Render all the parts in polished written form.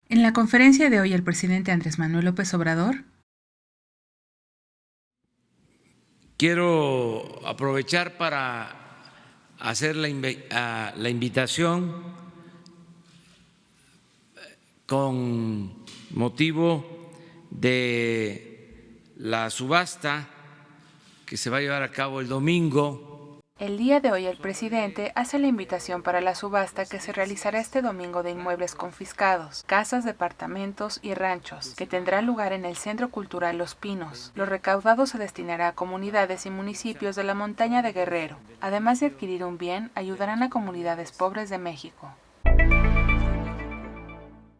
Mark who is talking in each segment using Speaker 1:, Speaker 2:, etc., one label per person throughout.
Speaker 1: En la conferencia de hoy, el presidente Andrés Manuel López Obrador
Speaker 2: quiero aprovechar para hacer la invitación con motivo de la subasta que se va a llevar a cabo el domingo.
Speaker 1: El día de hoy el presidente hace la invitación para la subasta que se realizará este domingo de inmuebles confiscados, casas, departamentos y ranchos, que tendrá lugar en el Centro Cultural Los Pinos. Lo recaudado se destinará a comunidades y municipios de la montaña de Guerrero. Además de adquirir un bien, ayudarán a comunidades pobres de México.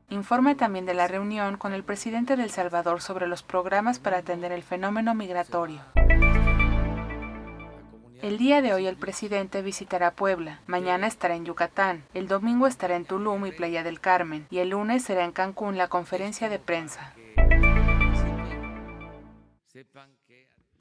Speaker 1: Informa también de la reunión con el presidente de El Salvador sobre los programas para atender el fenómeno migratorio. El día de hoy el presidente visitará Puebla, mañana estará en Yucatán, el domingo estará en Tulum y Playa del Carmen, y el lunes será en Cancún la conferencia de prensa.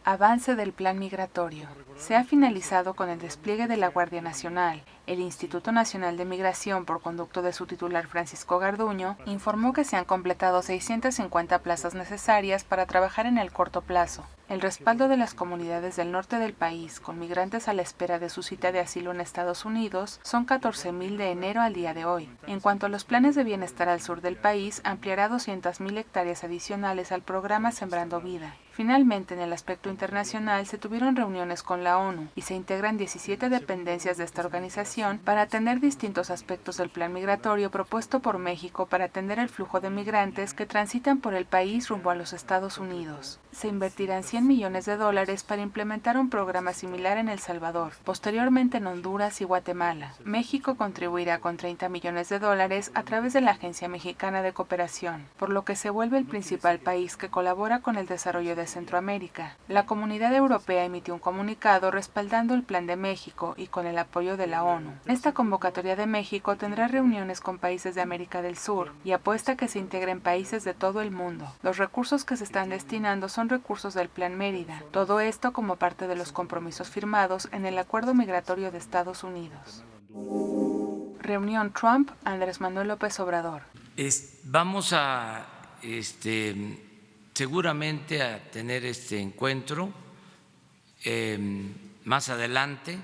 Speaker 1: Avance del plan migratorio. Se ha finalizado con el despliegue de la Guardia Nacional. El Instituto Nacional de Migración, por conducto de su titular Francisco Garduño, informó que se han completado 650 plazas necesarias para trabajar en el corto plazo. El respaldo de las comunidades del norte del país, con migrantes a la espera de su cita de asilo en Estados Unidos, son 14,000 de enero al día de hoy. En cuanto a los planes de bienestar al sur del país, ampliará 200,000 hectáreas adicionales al programa Sembrando Vida. Finalmente, en el aspecto internacional, se tuvieron reuniones con la ONU y se integran 17 dependencias de esta organización para atender distintos aspectos del plan migratorio propuesto por México para atender el flujo de migrantes que transitan por el país rumbo a los Estados Unidos. Se invertirán $100 millones para implementar un programa similar en El Salvador, posteriormente en Honduras y Guatemala. México contribuirá con $30 millones a través de la Agencia Mexicana de Cooperación, por lo que se vuelve el principal país que colabora con el desarrollo de Centroamérica. La Comunidad Europea emitió un comunicado respaldando el Plan de México y con el apoyo de la ONU. Esta convocatoria de México tendrá reuniones con países de América del Sur y apuesta que se integren países de todo el mundo. Los recursos que se están destinando son recursos del Plan Mérida. Todo esto como parte de los compromisos firmados en el Acuerdo Migratorio de Estados Unidos. Reunión Trump-Andrés Manuel López Obrador.
Speaker 2: Vamos a seguramente a tener este encuentro más adelante.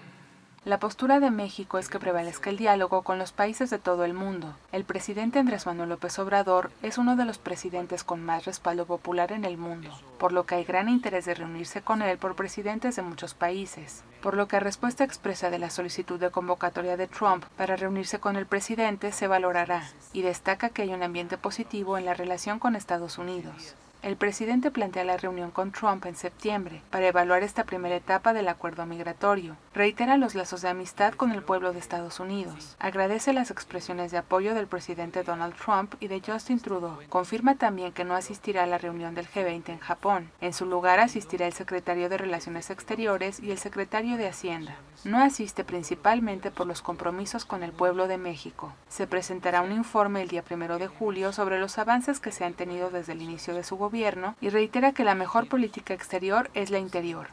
Speaker 1: La postura de México es que prevalezca el diálogo con los países de todo el mundo. El presidente Andrés Manuel López Obrador es uno de los presidentes con más respaldo popular en el mundo, por lo que hay gran interés de reunirse con él por presidentes de muchos países, por lo que a respuesta expresa de la solicitud de convocatoria de Trump para reunirse con el presidente se valorará, y destaca que hay un ambiente positivo en la relación con Estados Unidos. El presidente plantea la reunión con Trump en septiembre para evaluar esta primera etapa del acuerdo migratorio. Reitera los lazos de amistad con el pueblo de Estados Unidos. Agradece las expresiones de apoyo del presidente Donald Trump y de Justin Trudeau. Confirma también que no asistirá a la reunión del G20 en Japón. En su lugar asistirá el secretario de Relaciones Exteriores y el secretario de Hacienda. No asiste principalmente por los compromisos con el pueblo de México. Se presentará un informe el día 1 de julio sobre los avances que se han tenido desde el inicio de su gobierno y reitera que la mejor política exterior es la interior.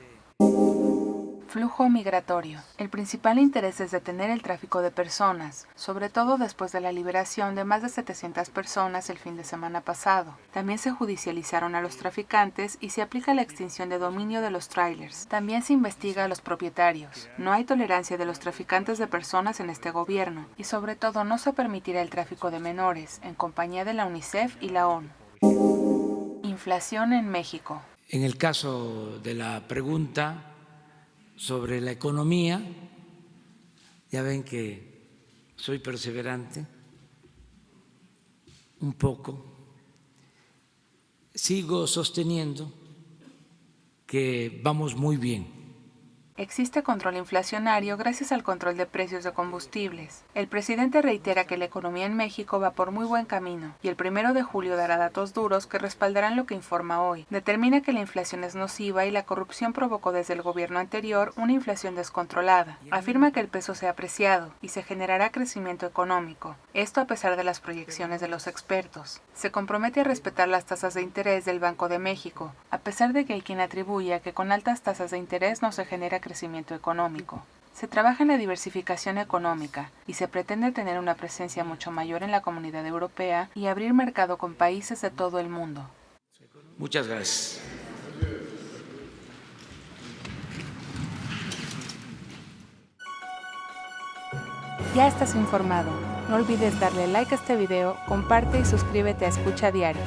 Speaker 1: Flujo migratorio. El principal interés es detener el tráfico de personas, sobre todo después de la liberación de más de 700 personas el fin de semana pasado. También se judicializaron a los traficantes y se aplica la extinción de dominio de los trailers. También se investiga a los propietarios. No hay tolerancia de los traficantes de personas en este gobierno y sobre todo no se permitirá el tráfico de menores, en compañía de la UNICEF y la ONU. Inflación en México.
Speaker 2: En el caso de la pregunta sobre la economía, ya ven que soy perseverante un poco, sigo sosteniendo que vamos muy bien.
Speaker 1: Existe control inflacionario gracias al control de precios de combustibles. El presidente reitera que la economía en México va por muy buen camino y el 1 de julio dará datos duros que respaldarán lo que informa hoy. Determina que la inflación es nociva y la corrupción provocó desde el gobierno anterior una inflación descontrolada. Afirma que el peso se ha apreciado y se generará crecimiento económico. Esto a pesar de las proyecciones de los expertos. Se compromete a respetar las tasas de interés del Banco de México, a pesar de que hay quien atribuye a que con altas tasas de interés no se genera crecimiento económico. Se trabaja en la diversificación económica y se pretende tener una presencia mucho mayor en la Comunidad Europea y abrir mercado con países de todo el mundo.
Speaker 2: Muchas gracias.
Speaker 1: Ya estás informado. No olvides darle like a este video, comparte y suscríbete a Escucha Diario.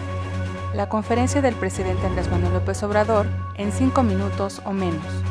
Speaker 1: La conferencia del presidente Andrés Manuel López Obrador en 5 minutos o menos.